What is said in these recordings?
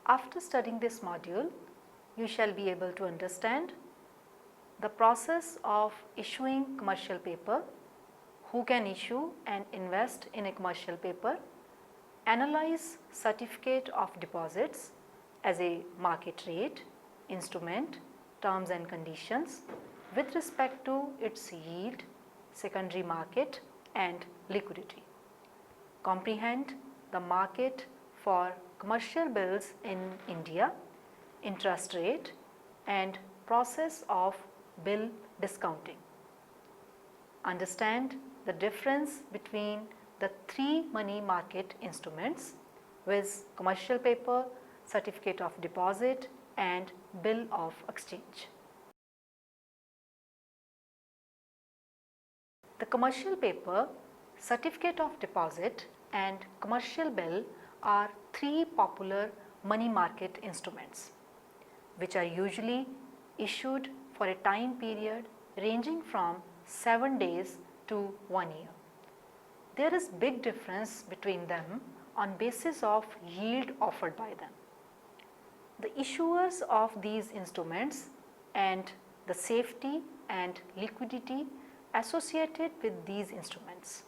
After studying this module, you shall be able to understand the process of issuing commercial paper, who can issue and invest in a commercial paper, analyze certificate of deposits as a market rate, instrument, terms and conditions with respect to its yield, secondary market and liquidity. Comprehend the market for commercial bills in India, interest rate and process of bill discounting. Understand the difference between the three money market instruments, viz. Commercial paper, certificate of deposit and bill of exchange. The commercial paper, certificate of deposit and commercial bill are three popular money market instruments which are usually issued for a time period ranging from 7 days to 1 year. There is big difference between them on basis of yield offered by them. The issuers of these instruments and the safety and liquidity associated with these instruments.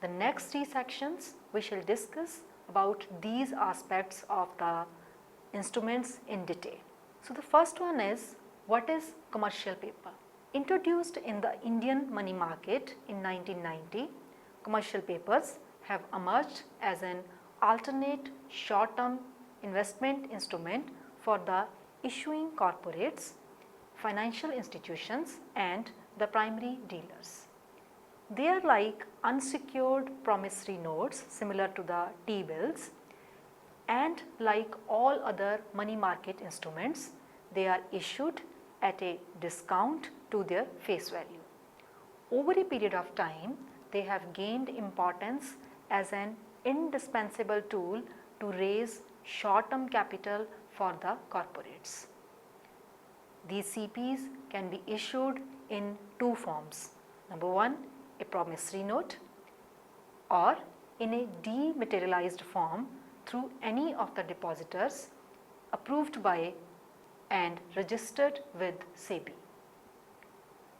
The next three sections we shall discuss about these aspects of the instruments in detail. So, the first one is, what is commercial paper? Introduced in the Indian money market in 1990, commercial papers have emerged as an alternate short-term investment instrument for the issuing corporates, financial institutions and the primary dealers. They are like unsecured promissory notes similar to the T-bills, and like all other money market instruments, they are issued at a discount to their face value. Over a period of time, they have gained importance as an indispensable tool to raise short-term capital for the corporates. These CPs can be issued in two forms. Number one, a promissory note, or in a dematerialized form through any of the depositors approved by and registered with SEBI.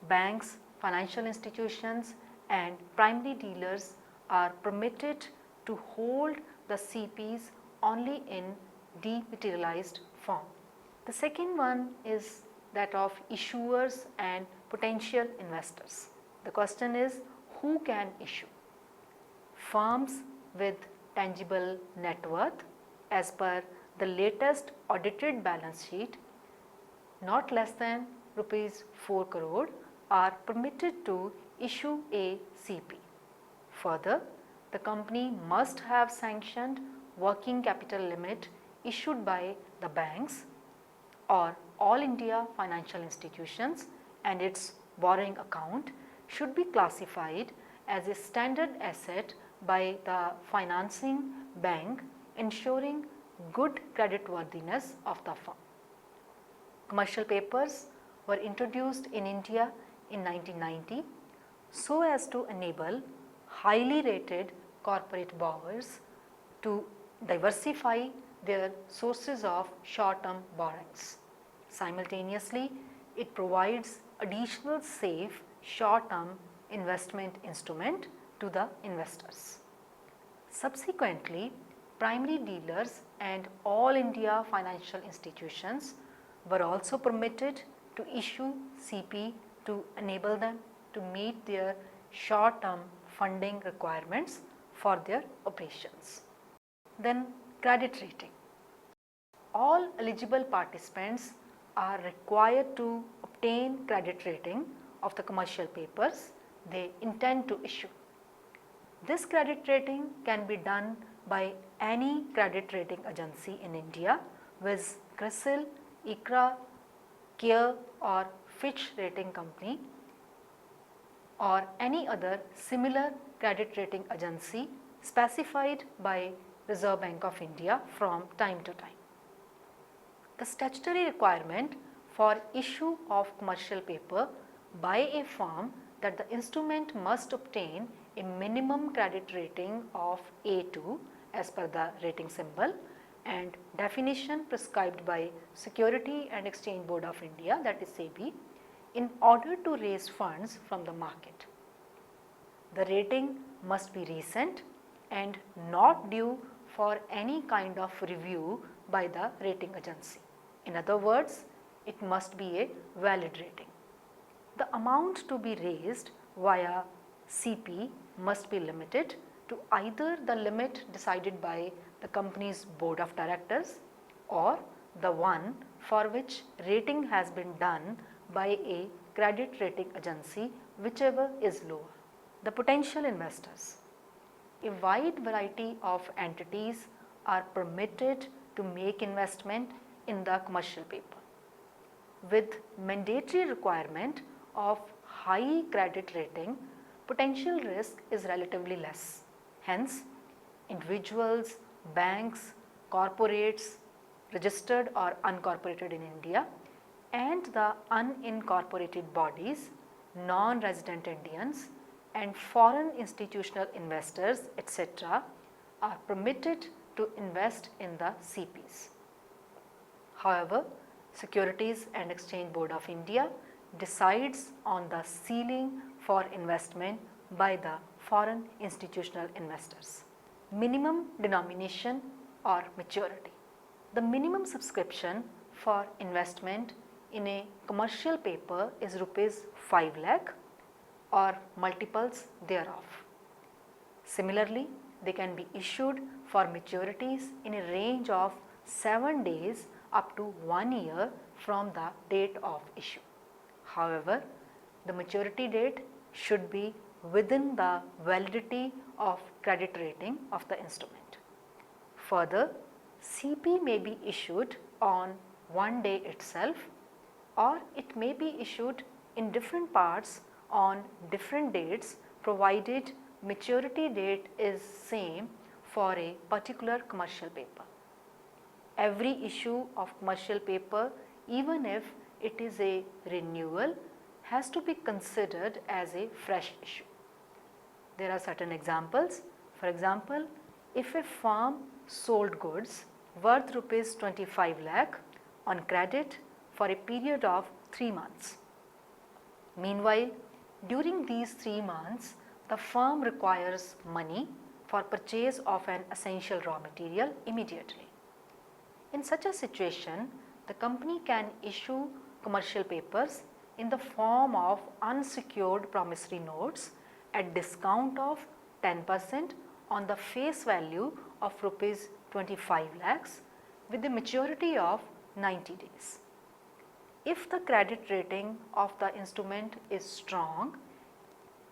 Banks, financial institutions and primary dealers are permitted to hold the CPs only in dematerialized form. The second one is that of issuers and potential investors. The question is, who can issue? Firms with tangible net worth as per the latest audited balance sheet not less than rupees 4 crore are permitted to issue a CP. Further, the company must have sanctioned working capital limit issued by the banks or All India financial institutions, and its borrowing account should be classified as a standard asset by the financing bank, ensuring good creditworthiness of the firm. Commercial papers were introduced in India in 1990 so as to enable highly rated corporate borrowers to diversify their sources of short-term borrowings. Simultaneously, it provides additional safe short-term investment instrument to the investors. Subsequently, primary dealers and All India financial institutions were also permitted to issue CP to enable them to meet their short-term funding requirements for their operations. Then credit rating. All eligible participants are required to obtain credit rating of the commercial papers they intend to issue. This credit rating can be done by any credit rating agency in India, viz. CRISIL, ICRA, CARE or Fitch Rating Company, or any other similar credit rating agency specified by Reserve Bank of India from time to time. The statutory requirement for issue of commercial paper by a firm that the instrument must obtain a minimum credit rating of A2 as per the rating symbol and definition prescribed by Security and Exchange Board of India, that is SEBI, in order to raise funds from the market. The rating must be recent and not due for any kind of review by the rating agency. In other words, it must be a valid rating. The amount to be raised via CP must be limited to either the limit decided by the company's board of directors or the one for which rating has been done by a credit rating agency, whichever is lower. The potential investors. A wide variety of entities are permitted to make investment in the commercial paper, with mandatory requirement of high credit rating. Potential risk is relatively less. Hence, individuals, banks, corporates, registered or uncorporated in India, and the unincorporated bodies, non-resident Indians, and foreign institutional investors, etc., are permitted to invest in the CPs. However, Securities and Exchange Board of India decides on the ceiling for investment by the foreign institutional investors. Minimum denomination or maturity. The minimum subscription for investment in a commercial paper is rupees 5 lakh or multiples thereof. Similarly, they can be issued for maturities in a range of 7 days up to 1 year from the date of issue. However, the maturity date should be within the validity of credit rating of the instrument. Further, CP may be issued on one day itself, or it may be issued in different parts on different dates, provided maturity date is same for a particular commercial paper. Every issue of commercial paper, even if it is a renewal, has to be considered as a fresh issue. There are certain examples. For example, if a firm sold goods worth rupees 25 lakh on credit for a period of 3 months. Meanwhile, during these 3 months, the firm requires money for purchase of an essential raw material immediately. In such a situation, the company can issue commercial papers in the form of unsecured promissory notes at discount of 10% on the face value of rupees 25 lakhs with the maturity of 90 days. If the credit rating of the instrument is strong,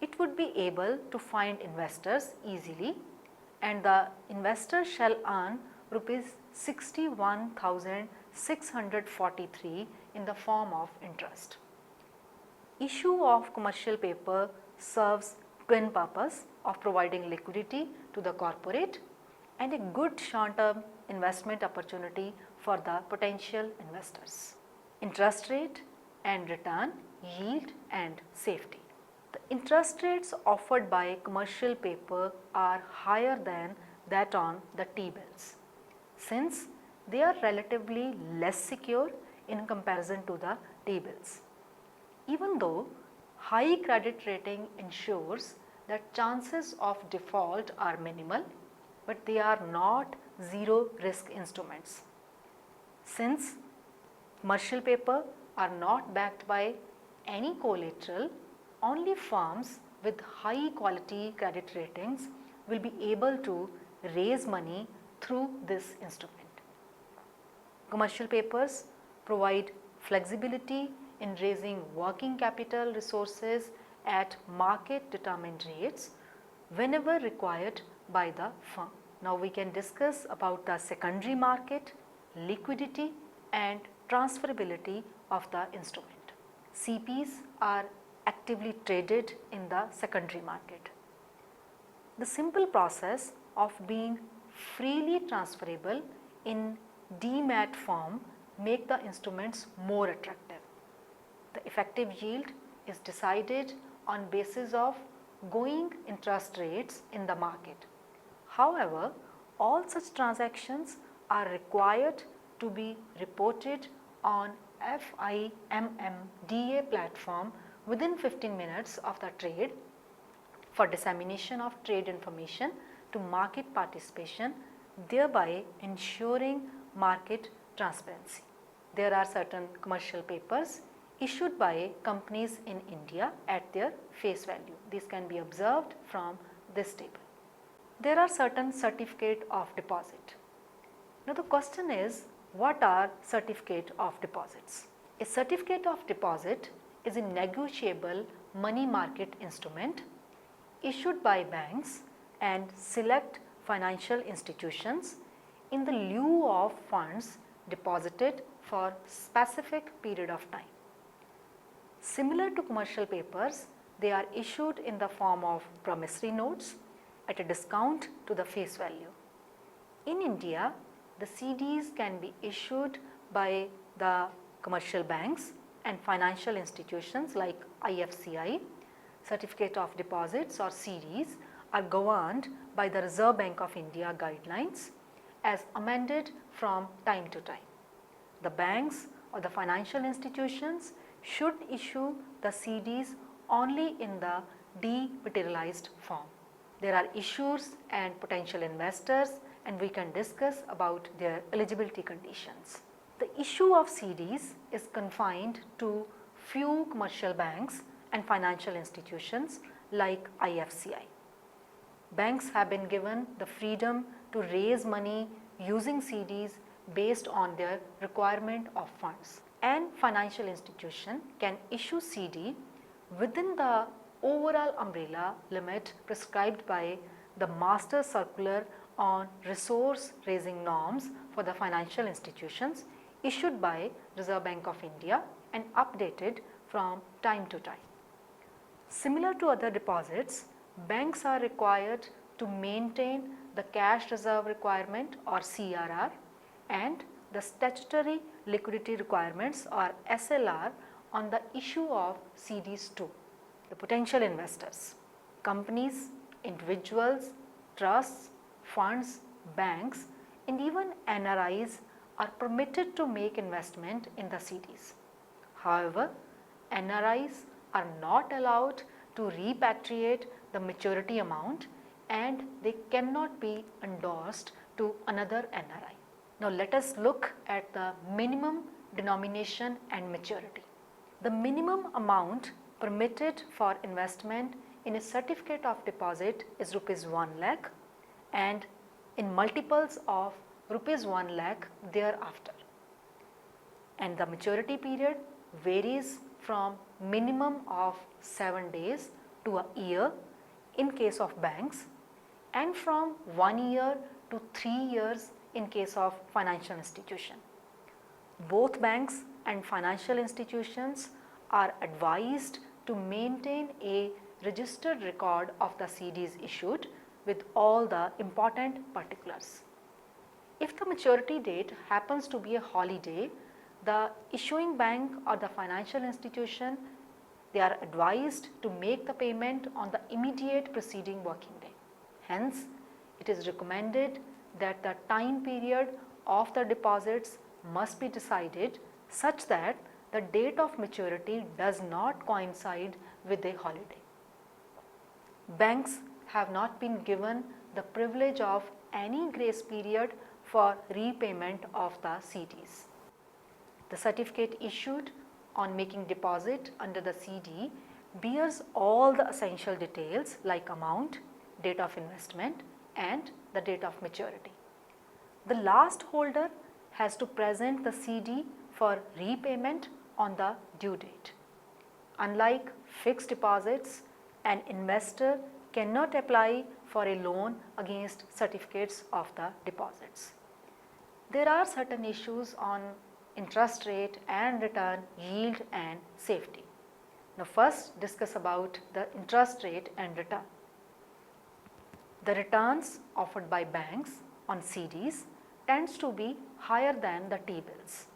it would be able to find investors easily, and the investor shall earn rupees 61,643 in the form of interest. Issue of commercial paper serves twin purpose of providing liquidity to the corporate and a good short-term investment opportunity for the potential investors. Interest rate and return, yield and safety. The interest rates offered by commercial paper are higher than that on the T-bills, since they are relatively less secure in comparison to the T-bills. Even though high credit rating ensures that chances of default are minimal, but they are not zero risk instruments. Since commercial paper are not backed by any collateral, only firms with high quality credit ratings will be able to raise money through this instrument. Commercial papers provide flexibility in raising working capital resources at market determined rates whenever required by the firm. Now we can discuss about the secondary market, liquidity and transferability of the instrument. CPs are actively traded in the secondary market. The simple process of being freely transferable in demat form make the instruments more attractive. The effective yield is decided on basis of going interest rates in the market. However, all such transactions are required to be reported on FIMMDA platform within 15 minutes of the trade for dissemination of trade information to market participation, thereby ensuring market transparency. There are certain commercial papers issued by companies in India at their face value. These can be observed from this table. There are certain certificate of deposit. Now the question is, what are certificate of deposits? A certificate of deposit is a negotiable money market instrument issued by banks and select financial institutions in the lieu of funds deposited for specific period of time. Similar to commercial papers, they are issued in the form of promissory notes at a discount to the face value. In India, the CDs can be issued by the commercial banks and financial institutions like IFCI. Certificate of deposits or CDs are governed by the Reserve Bank of India guidelines as amended from time to time. The banks or the financial institutions should issue the CDs only in the dematerialized form. There are issuers and potential investors, and we can discuss about their eligibility conditions. The issue of CDs is confined to few commercial banks and financial institutions like IFCI. Banks have been given the freedom to raise money using CDs based on their requirement of funds, and financial institution can issue CD within the overall umbrella limit prescribed by the Master Circular on Resource Raising Norms for the financial institutions issued by Reserve Bank of India and updated from time to time. Similar to other deposits, banks are required to maintain the cash reserve requirement or CRR and the statutory liquidity requirements or SLR on the issue of CDs too. The potential investors, companies, individuals, trusts, funds, banks, and even NRIs are permitted to make investment in the CDs. However, NRIs are not allowed to repatriate the maturity amount and they cannot be endorsed to another NRI. Now let us look at the minimum denomination and maturity. The minimum amount permitted for investment in a certificate of deposit is rupees 1 lakh and in multiples of rupees 1 lakh thereafter. And the maturity period varies from minimum of 7 days to a year in case of banks and from 1 year to 3 years in case of financial institution. Both banks and financial institutions are advised to maintain a registered record of the CDs issued with all the important particulars. If the maturity date happens to be a holiday, the issuing bank or the financial institution, they are advised to make the payment on the immediate preceding working day. Hence, it is recommended that the time period of the deposits must be decided such that the date of maturity does not coincide with a holiday. Banks have not been given the privilege of any grace period for repayment of the CDs. The certificate issued on making deposit under the CD bears all the essential details like amount, date of investment and the date of maturity. The last holder has to present the CD for repayment on the due date. Unlike fixed deposits, an investor cannot apply for a loan against certificates of the deposits. There are certain issues on interest rate and return, yield and safety. Now first discuss about the interest rate and return. The returns offered by banks on CDs tends to be higher than the T-bills,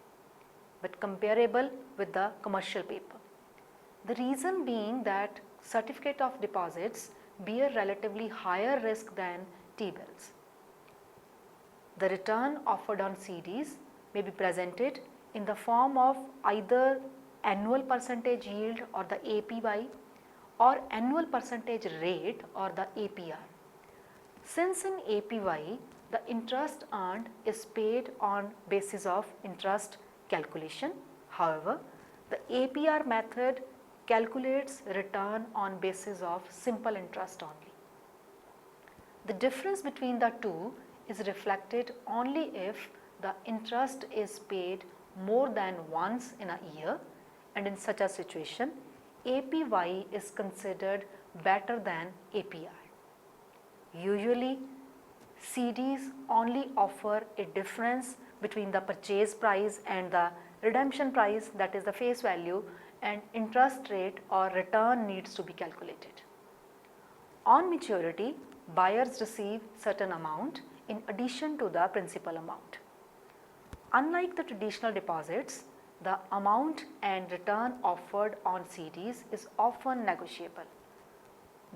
but comparable with the commercial paper. The reason being that certificate of deposits bear relatively higher risk than T-bills. The return offered on CDs may be presented in the form of either annual percentage yield or the APY or annual percentage rate or the APR. Since in APY the interest earned is paid on basis of interest calculation, however, the APR method calculates return on basis of simple interest only. The difference between the two is reflected only if the interest is paid more than once in a year, and in such a situation APY is considered better than APR. Usually CDs only offer a difference between the purchase price and the redemption price, that is the face value, and interest rate or return needs to be calculated. On maturity, buyers receive certain amount in addition to the principal amount. Unlike the traditional deposits, the amount and return offered on CDs is often negotiable.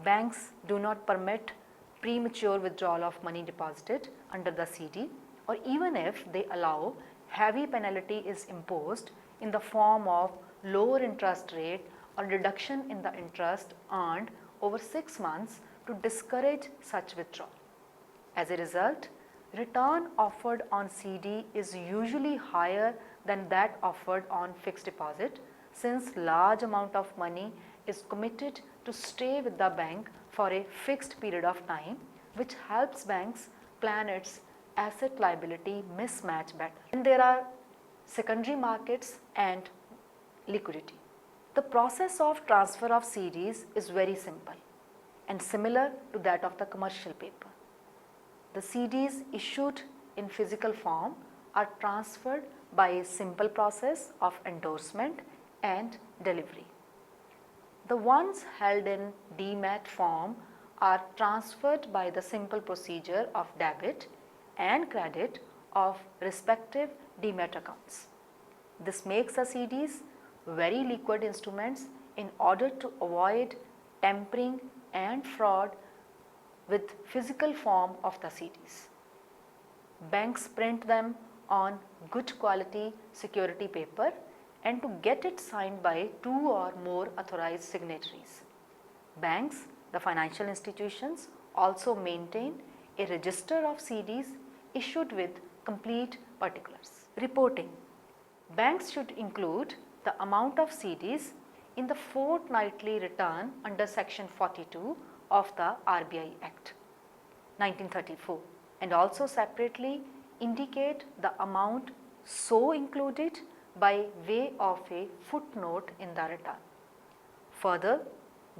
Banks do not permit premature withdrawal of money deposited under the CD, or even if they allow, heavy penalty is imposed in the form of lower interest rate or reduction in the interest earned over 6 months to discourage such withdrawal. As a result, return offered on CD is usually higher than that offered on fixed deposit, since large amount of money is committed to stay with the bank for a fixed period of time, which helps banks plan its asset liability mismatch better. And there are secondary markets and liquidity. The process of transfer of CDs is very simple and similar to that of the commercial paper. The CDs issued in physical form are transferred by a simple process of endorsement and delivery. The ones held in demat form are transferred by the simple procedure of debit and credit of respective demat accounts. This makes the CDs very liquid instruments in order to avoid tampering and fraud with physical form of the CDs. Banks print them on good quality security paper and to get it signed by 2 or more authorized signatories. Banks, the financial institutions, also maintain a register of CDs issued with complete particulars. Reporting. Banks should include the amount of CDs in the fortnightly return under section 42 of the RBI Act 1934 and also separately indicate the amount so included by way of a footnote in the return. Further,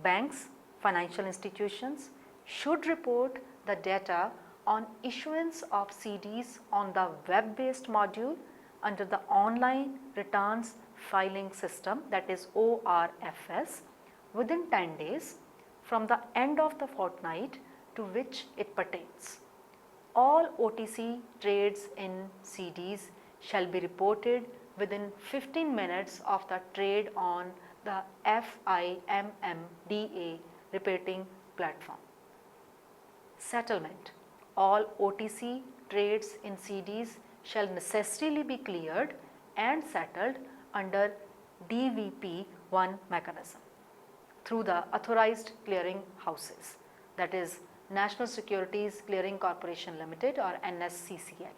banks, financial institutions should report the data on issuance of CDs on the web-based module under the online returns filing system, that is ORFS, within 10 days from the end of the fortnight to which it pertains. All OTC trades in CDs shall be reported within 15 minutes of the trade on the FIMMDA reporting platform. Settlement. All OTC trades in CDs shall necessarily be cleared and settled under DVP-1 mechanism through the authorized clearing houses, that is National Securities Clearing Corporation Limited or NSCCL,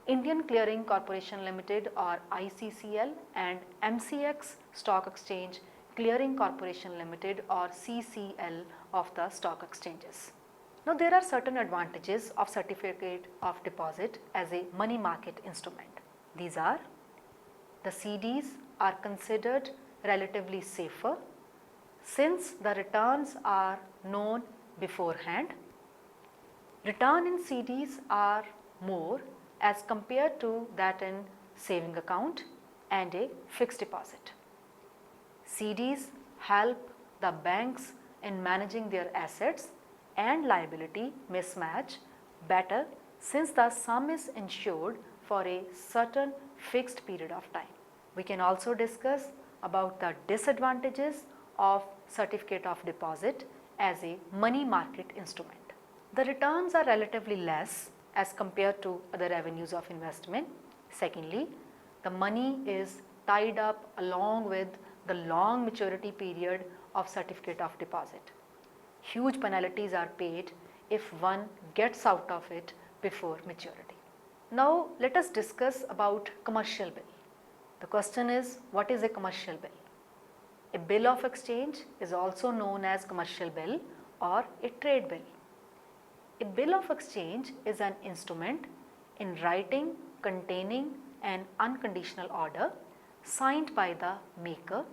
Indian Clearing Corporation Limited or ICCL, and MCX Stock Exchange Clearing Corporation Limited or CCL of the stock exchanges. Now there are certain advantages of certificate of deposit as a money market instrument. These are: the CDs are considered relatively safer since the returns are known beforehand. Return in CDs are more as compared to that in saving account and a fixed deposit. CDs help the banks in managing their assets and liability mismatch better since the sum is insured for a certain fixed period of time. We can also discuss about the disadvantages of certificate of deposit as a money market instrument. The returns are relatively less as compared to other avenues of investment. Secondly, the money is tied up along with the long maturity period of certificate of deposit. Huge penalties are paid if one gets out of it before maturity. Now let us discuss about commercial bill. The question is, what is a commercial bill? A bill of exchange is also known as commercial bill or a trade bill. A bill of exchange is an instrument in writing containing an unconditional order signed by the maker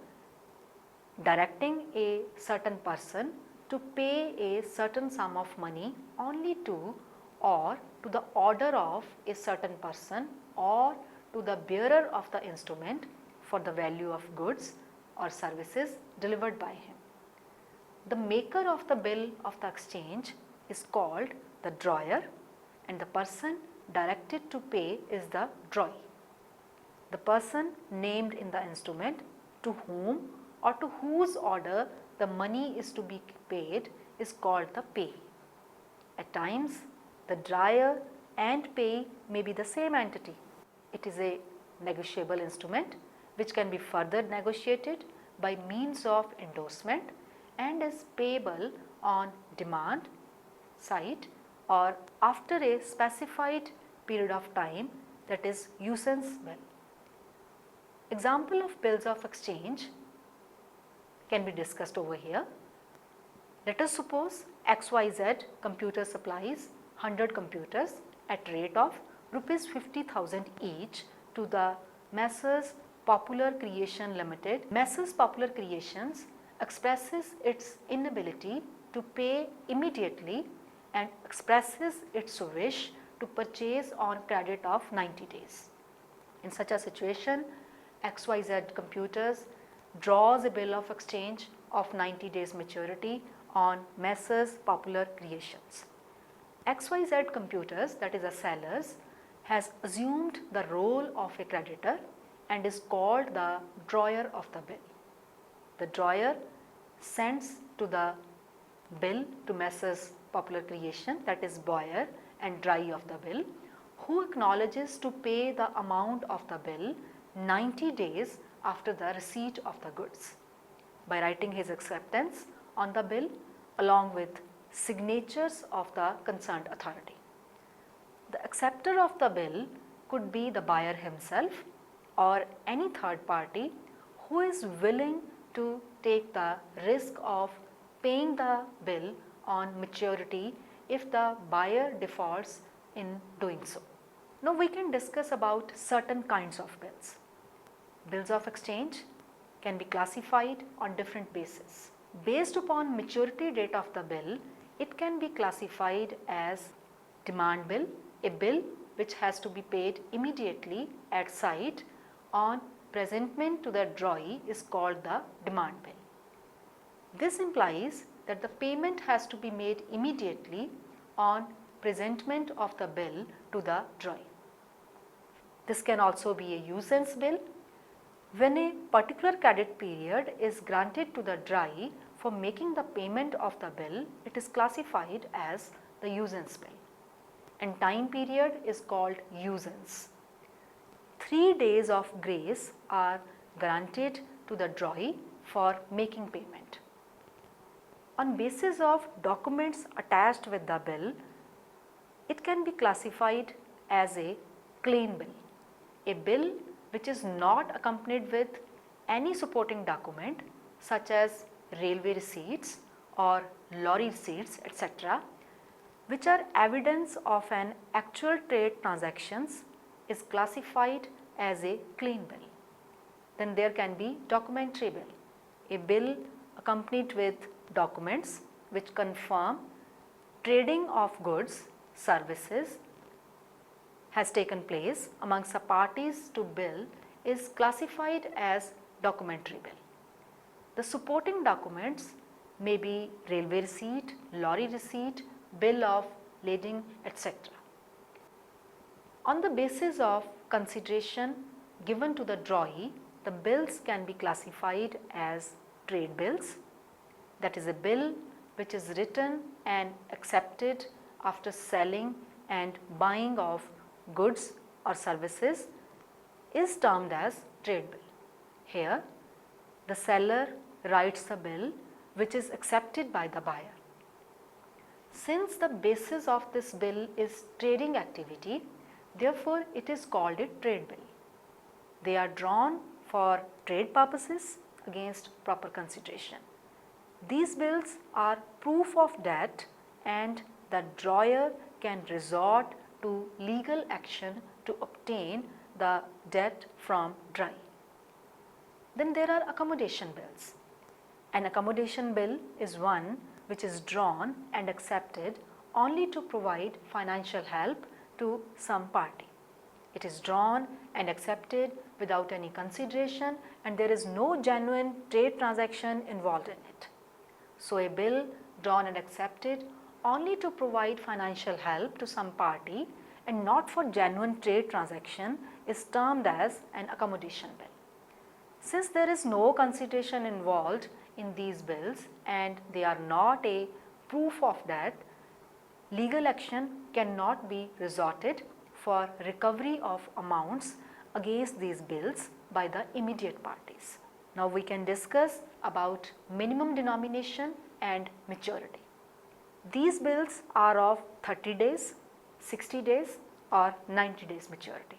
directing a certain person to pay a certain sum of money only to or to the order of a certain person or to the bearer of the instrument for the value of goods or services delivered by him. The maker of the bill of the exchange is called the drawer and the person directed to pay is the drawee. The person named in the instrument to whom or to whose order the money is to be paid is called the payee. At times, the drawer and payee may be the same entity. It is a negotiable instrument which can be further negotiated by means of endorsement and is payable on demand side or after a specified period of time, that is usance bill. Example of bills of exchange can be discussed over here. Let us suppose XYZ Computer supplies 100 computers at rate of rupees 50,000 each to the Messrs Popular Creation Limited. Messrs Popular Creations expresses its inability to pay immediately and expresses its wish to purchase on credit of 90 days. In such a situation, XYZ Computers draws a bill of exchange of 90 days maturity on Messrs Popular Creations. XYZ Computers, that is a sellers, has assumed the role of a creditor and is called the drawer of the bill. The drawer sends to the bill to Messrs Popular Creation, that is buyer and drawee of the bill, who acknowledges to pay the amount of the bill 90 days after the receipt of the goods by writing his acceptance on the bill along with signatures of the concerned authority. The acceptor of the bill could be the buyer himself or any third party who is willing to take the risk of paying the bill on maturity if the buyer defaults in doing so. Now we can discuss about certain kinds of bills. Bills of exchange can be classified on different bases. Based upon maturity date of the bill, it can be classified as demand bill, a bill which has to be paid immediately at sight on presentment to the drawee is called the demand bill. This implies that the payment has to be made immediately on presentment of the bill to the drawee. This can also be a usance bill. When a particular credit period is granted to the drawee for making the payment of the bill, it is classified as the usance bill and time period is called usance. 3 days of grace are granted to the drawee for making payment. On basis of documents attached with the bill, it can be classified as a clean bill, a bill which is not accompanied with any supporting document such as railway receipts or lorry receipts, etc., which are evidence of an actual trade transactions, is classified as a clean bill. Then there can be documentary bill, a bill accompanied with documents which confirm trading of goods, services has taken place amongst the parties to bill is classified as documentary bill. The supporting documents may be railway receipt, lorry receipt, bill of lading, etc. On the basis of consideration given to the drawee, the bills can be classified as trade bills, that is a bill which is written and accepted after selling and buying of goods or services is termed as trade bill. Here, the seller writes a bill which is accepted by the buyer. Since the basis of this bill is trading activity, therefore it is called a trade bill. They are drawn for trade purposes against proper consideration. These bills are proof of debt and the drawer can resort to legal action to obtain the debt from DRY. Then there are accommodation bills. An accommodation bill is one which is drawn and accepted only to provide financial help to some party. It is drawn and accepted without any consideration and there is no genuine trade transaction involved in it. So, a bill drawn and accepted only to provide financial help to some party and not for genuine trade transaction is termed as an accommodation bill. Since there is no consideration involved in these bills and they are not a proof of debt, legal action cannot be resorted for recovery of amounts against these bills by the immediate parties. Now we can discuss about minimum denomination and maturity. These bills are of 30 days, 60 days or 90 days maturity.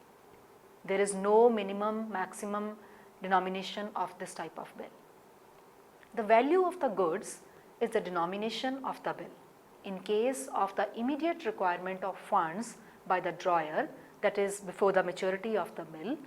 There is no minimum maximum denomination of this type of bill. The value of the goods is the denomination of the bill. In case of the immediate requirement of funds by the drawer, that is before the maturity of the bill,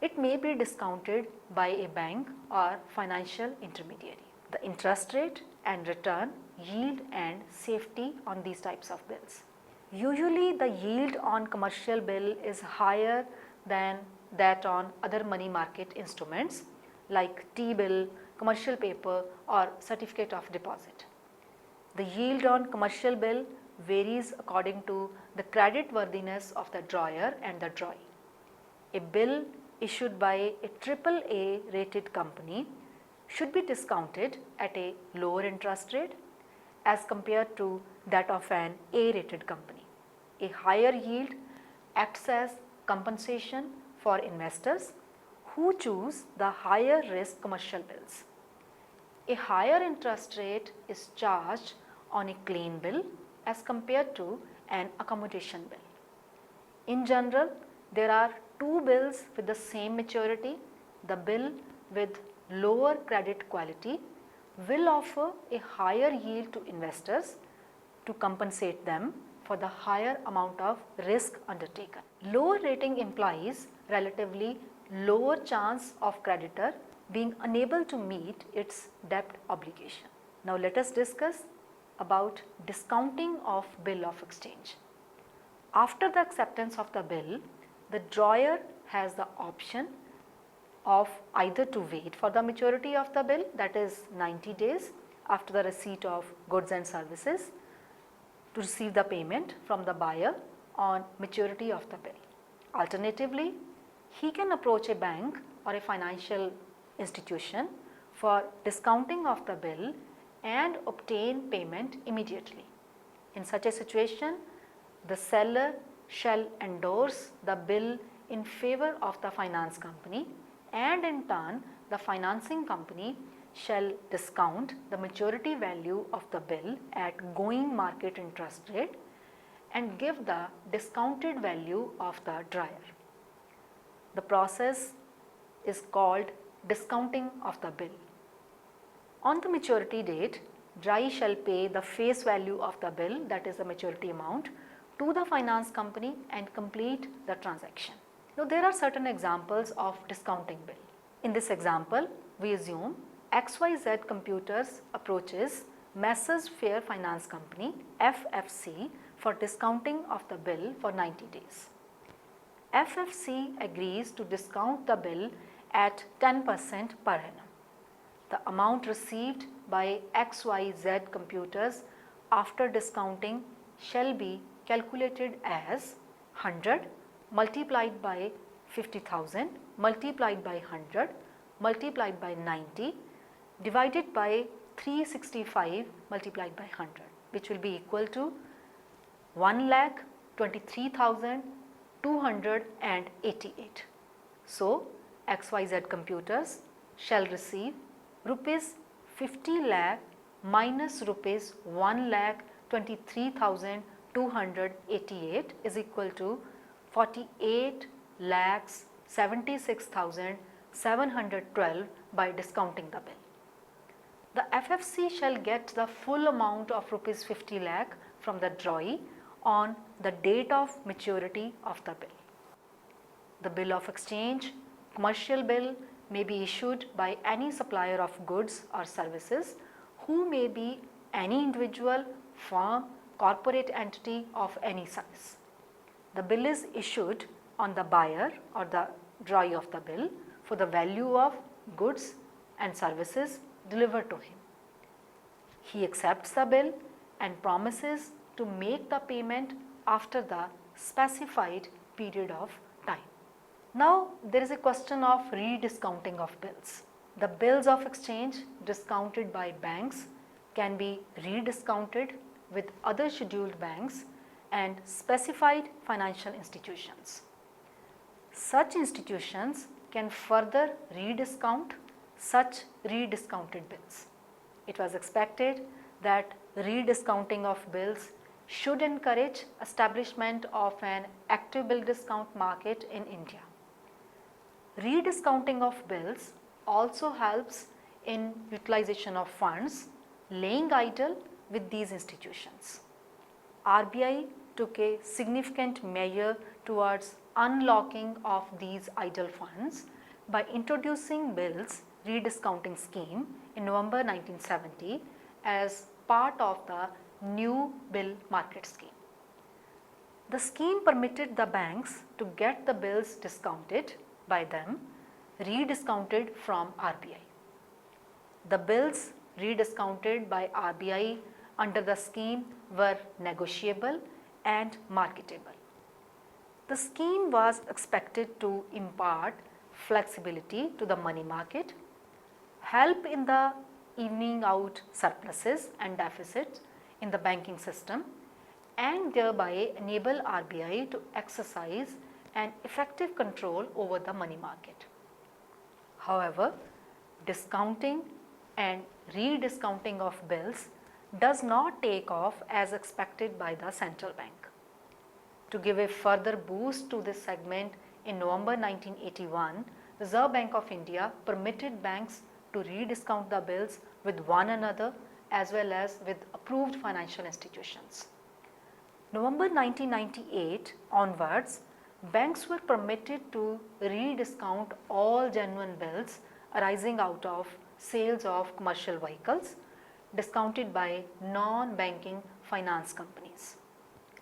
it may be discounted by a bank or financial intermediary. The interest rate and return, yield and safety on these types of bills. Usually the yield on commercial bill is higher than that on other money market instruments like T-bill, commercial paper or certificate of deposit. The yield on commercial bill varies according to the credit worthiness of the drawer and the drawee. A bill issued by a AAA rated company should be discounted at a lower interest rate as compared to that of an A rated company. A higher yield acts as compensation for investors who choose the higher risk commercial bills. A higher interest rate is charged on a clean bill as compared to an accommodation bill. In general, there are two bills with the same maturity. The bill with lower credit quality will offer a higher yield to investors to compensate them for the higher amount of risk undertaken. Lower rating implies relatively lower chance of creditor being unable to meet its debt obligation. Now let us discuss about discounting of bill of exchange. After the acceptance of the bill, the drawer has the option of either to wait for the maturity of the bill, that is 90 days after the receipt of goods and services, to receive the payment from the buyer on maturity of the bill. Alternatively, he can approach a bank or a financial institution for discounting of the bill and obtain payment immediately. In such a situation, the seller shall endorse the bill in favor of the finance company and in turn the financing company shall discount the maturity value of the bill at going market interest rate and give the discounted value of the drawer. The process is called discounting of the bill. On the maturity date, DRY shall pay the face value of the bill, that is the maturity amount, to the finance company and complete the transaction. Now there are certain examples of discounting bill. In this example, we assume XYZ Computers approaches Messrs Fair Finance Company FFC for discounting of the bill for 90 days. FFC agrees to discount the bill at 10% per annum. The amount received by XYZ Computers after discounting shall be calculated as 100 multiplied by 50,000 multiplied by 100 multiplied by 90 divided by 365 multiplied by 100, which will be equal to 1 lakh 23,288. So, XYZ Computers shall receive rupees 50 lakh minus rupees 1 lakh 23,288 is equal to 48 lakhs 76,712 by discounting the bill. The FFC shall get the full amount of rupees 50 lakh from the drawee on the date of maturity of the bill. The bill of exchange, commercial bill, may be issued by any supplier of goods or services who may be any individual, firm, corporate entity of any size. The bill is issued on the buyer or the drawee of the bill for the value of goods and services delivered to him. He accepts the bill and promises to make the payment after the specified period of time. Now, there is a question of rediscounting of bills. The bills of exchange discounted by banks can be rediscounted with other scheduled banks and specified financial institutions. Such institutions can further rediscount such rediscounted bills. It was expected that rediscounting of bills should encourage establishment of an active bill discount market in India. Rediscounting of bills also helps in utilization of funds laying idle with these institutions. RBI took a significant measure towards unlocking of these idle funds by introducing bills rediscounting scheme in November 1970 as part of the new bill market scheme. The scheme permitted the banks to get the bills discounted by them rediscounted from RBI. The bills rediscounted by RBI under the scheme were negotiable and marketable. The scheme was expected to impart flexibility to the money market, help in the evening out surpluses and deficits in the banking system, and thereby enable RBI to exercise an effective control over the money market. However, discounting and rediscounting of bills does not take off as expected by the central bank. To give a further boost to this segment, in November 1981, Reserve Bank of India permitted banks to rediscount the bills with one another as well as with approved financial institutions. November 1998 onwards, banks were permitted to rediscount all genuine bills arising out of sales of commercial vehicles discounted by non-banking finance companies.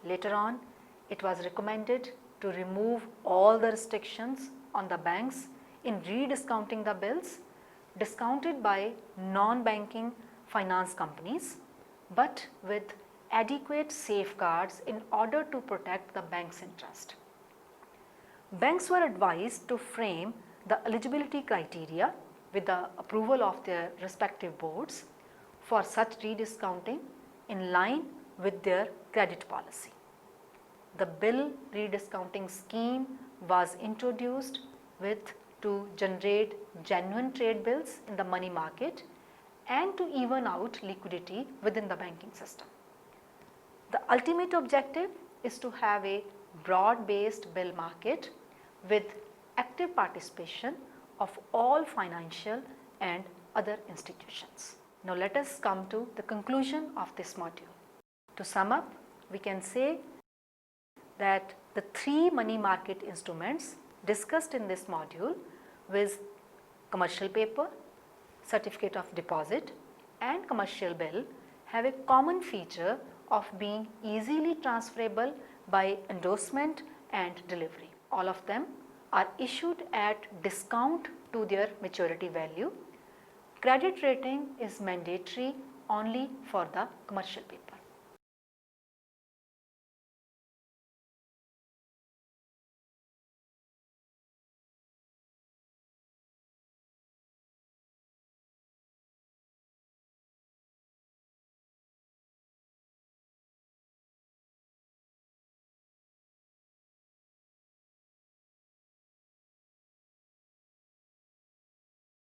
Later on, it was recommended to remove all the restrictions on the banks in rediscounting the bills discounted by non-banking finance companies, but with adequate safeguards in order to protect the bank's interest. Banks were advised to frame the eligibility criteria with the approval of their respective boards for such rediscounting in line with their credit policy. The bill rediscounting scheme was introduced to generate genuine trade bills in the money market and to even out liquidity within the banking system. The ultimate objective is to have a broad-based bill market with active participation of all financial and other institutions. Now let us come to the conclusion of this module. To sum up, we can say that the three money market instruments discussed in this module with commercial paper, certificate of deposit and commercial bill have a common feature of being easily transferable by endorsement and delivery. All of them are issued at discount to their maturity value. Credit rating is mandatory only for the commercial paper.